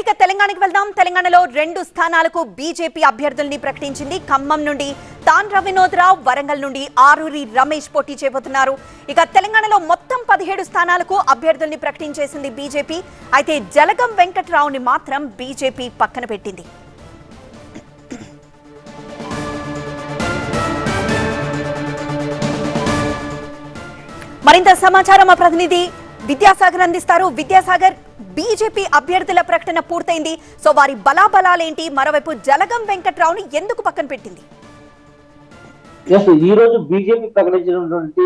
Right, ఇక తెలంగాణకి వెళ్దాం. తెలంగాణలో 2 స్థానాలకు బీజేపీ అభ్యర్థుల్ని ప్రకటించింది. ఖమ్మం నుండి తాండ్ర వినోద్ రావు, వరంగల్ నుండి ఆరూరి రమేష్ పోటీ చేయబోతున్నారు. ఇక తెలంగాణలో మొత్తం 17 స్థానాలకు అభ్యర్థుల్ని ప్రకటించేసింది బీజేపీ. అయితే జలగం వెంకట్రావుని మాత్రం బీజేపీ పక్కన పెట్టింది. మరింత సమాచారం మా ప్రతినిధి విద్యాసాగర్ అందిస్తారు. విద్యాసాగర్, బీజేపీ అభ్యర్థుల ప్రకటన పూర్తయింది. సో వారి బలాబలాలేంటి? మరోవైపు జలగం వెంకట్రావుని ఎందుకు పక్కన పెట్టింది? ఈ రోజు బీజేపీ ప్రకటించినటువంటి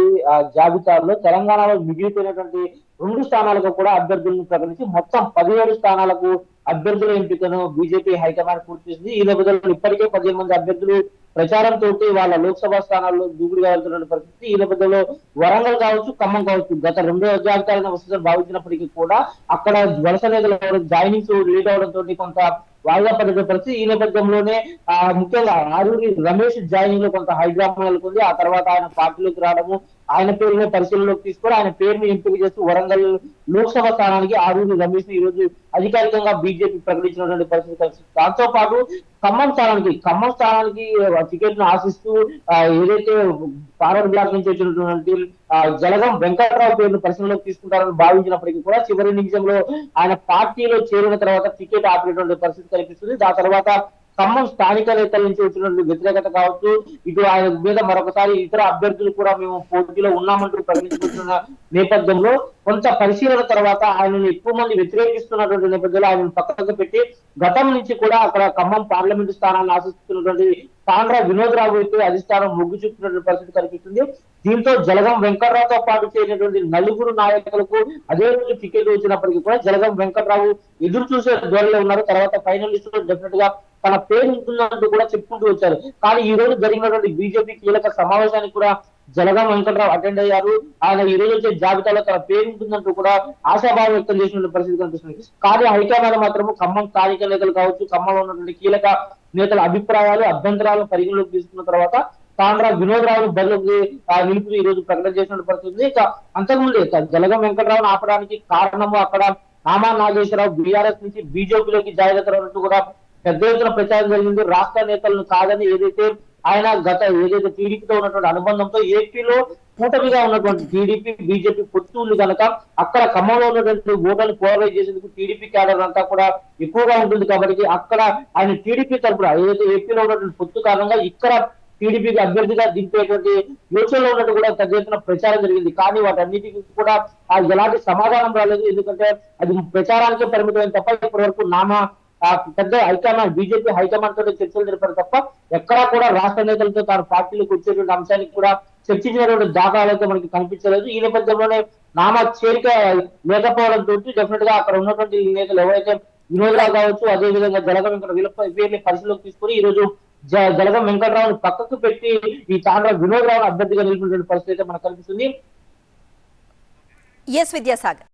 జాబితాలో తెలంగాణలో మిగిలిపోయినటువంటి 2 స్థానాలకు కూడా అభ్యర్థులను ప్రకటించి మొత్తం 17 స్థానాలకు అభ్యర్థుల ఎంపికను బీజేపీ హైకమాండ్ పూర్తి చేసింది. ఈ నేపథ్యంలో ఇప్పటికే 15 మంది అభ్యర్థులు ప్రచారంతో వాళ్ళ లోక్సభ స్థానాల్లో దూకుడుగా వెళ్తున్న పరిస్థితి. ఈ నేపథ్యంలో వరంగల్ కావచ్చు, ఖమ్మం కావచ్చు, గత 2 జాబితాలను వస్తుందని భావించినప్పటికీ కూడా అక్కడ వలస నేతలు జాయినింగ్స్ లీడ్ అవడంతో కొంత వాయిదా పడిన పరిస్థితి. ఈ నేపథ్యంలోనే ముఖ్యంగా ఆరూరి రమేష్ జాయినింగ్ లో కొంత హైడ్రామా నెలకొంది. ఆ తర్వాత ఆయన పార్టీలోకి రావడము, ఆయన పేరుని పరిశీలనలోకి తీసుకొని ఆయన పేరుని ఎంపిక చేస్తూ వరంగల్ లోక్సభ స్థానానికి ఆరూరి రమేష్ ని ఈ రోజు అధికారికంగా బీజేపీ ప్రకటించినటువంటి పరిస్థితి కనిపిస్తుంది. దాంతో పాటు ఖమ్మం స్థానానికి టికెట్ ను ఆశిస్తూ ఏదైతే ఫార్వర్డ్ బ్లాక్ నుంచి వచ్చినటువంటి జలగం వెంకట్రావు పేరును పరిశీలనలోకి తీసుకుంటారని భావించినప్పటికీ కూడా చివరి నిమిషంలో ఆయన పార్టీలో చేరిన తర్వాత టికెట్ ఆపినటువంటి పరిస్థితి కనిపిస్తుంది. దాని తర్వాత ఖమ్మం స్థానిక నేతల నుంచి వచ్చినటువంటి వ్యతిరేకత కావచ్చు, ఇటు ఆయన మీద మరొకసారి ఇతర అభ్యర్థులు కూడా మేము పోటీలో ఉన్నామంటూ ప్రకటించుకుంటున్న నేపథ్యంలో కొంత పరిశీలన తర్వాత ఆయనను ఎక్కువ మంది వ్యతిరేకిస్తున్నటువంటి నేపథ్యంలో ఆయనను పక్కకు పెట్టి గతం నుంచి కూడా అక్కడ ఖమ్మం పార్లమెంటు స్థానాన్ని ఆశిస్తున్నటువంటి తాండ్ర వినోద్ రావు అయితే అధిష్టానం మొగ్గు చూపుతున్నటువంటి పరిస్థితి కనిపిస్తుంది. దీంతో జలగం వెంకట్రావుతో పాటు చేరినటువంటి నలుగురు నాయకులకు అదే రోజు టికెట్ వచ్చినప్పటికీ కూడా జలగం వెంకట్రావు ఎదురు చూసే ధోరణిలో ఉన్నారు. తర్వాత ఫైనల్ లిస్ట్ లో డెఫినెట్ గా తన పేరు ఉంటుందంటూ కూడా చెప్పుకుంటూ వచ్చారు. కానీ ఈ రోజు జరిగినటువంటి బీజేపీ కీలక సమావేశానికి కూడా జలగం వెంకట్రావు అటెండ్ అయ్యారు. ఆయన ఈ రోజు వచ్చే జాబితాలో తన పేరు ఉంటుందంటూ కూడా ఆశాభావం వ్యక్తం చేసిన పరిస్థితి కనిపిస్తుంది. కానీ హైకమాండ్ మాత్రం ఖమ్మం స్థానిక నేతలు కావచ్చు, ఖమ్మంలో ఉన్నటువంటి కీలక నేతల అభిప్రాయాలు, అభ్యంతరాలను పరిగణలోకి తీసుకున్న తర్వాత తాండ్ర వినోద్ రావును బరిలోకి నిలుపుతూ ఈ రోజు ప్రకటన చేసిన పరిస్థితి. ఇక అంతకుముందే జలగం వెంకట్రావును ఆపడానికి కారణము అక్కడ నామా నాగేశ్వరరావు బీఆర్ఎస్ నుంచి బీజేపీలోకి జాయిన్ అవుతున్నట్టు కూడా పెద్ద ఎత్తున ప్రచారం జరిగింది. రాష్ట్ర నేతలను కాదని ఏదైతే ఆయన ఏదైతే టీడీపీతో ఉన్నటువంటి అనుబంధంతో ఏపీలో కూటమిగా ఉన్నటువంటి టీడీపీ బీజేపీ పొత్తులు కనుక అక్కడ ఖమ్మంలో ఉన్నటువంటి ఓటర్లు పోలరైజ్ చేసేందుకు టీడీపీ క్యాడర్ అంతా కూడా ఎక్కువగా ఉంటుంది కాబట్టి అక్కడ ఆయన టీడీపీ తరపున ఏదైతే ఏపీలో ఉన్నటువంటి పొత్తు కారణంగా ఇక్కడ టీడీపీకి అభ్యర్థిగా దింపేటువంటి యోచనలో ఉన్నట్టు కూడా పెద్ద ఎత్తున ప్రచారం జరిగింది. కానీ వాటన్నిటికీ కూడా ఎలాంటి సమాధానం రాలేదు. ఎందుకంటే అది ప్రచారానికే పరిమితమైన తప్ప ఇప్పటి వరకు పెద్ద హైకమాండ్ బీజేపీ హైకమాండ్ తో చర్చలు జరిపారు తప్ప ఎక్కడా కూడా రాష్ట్ర నేతలతో తాను పార్టీలకు వచ్చేటువంటి అంశానికి కూడా చర్చించినటువంటి దాఖలాలు అయితే మనకి కనిపించలేదు. ఈ నేపథ్యంలోనే చేరిక లేకపోవడంతో డెఫినెట్ గా అక్కడ ఉన్నటువంటి నేతలు ఎవరైతే వినోద్ రావు కావచ్చు, అదే విధంగా జలగం వీరిని పరిశీలనలోకి తీసుకుని ఈ రోజు జలగం వెంకట్రావుని పక్కకు పెట్టి ఈ తాండ్ర వినోద్ రావును అభ్యర్థిగా నిలిపినటువంటి పరిస్థితి అయితే మనకు కనిపిస్తుంది. ఎస్ విద్యాసాగర్.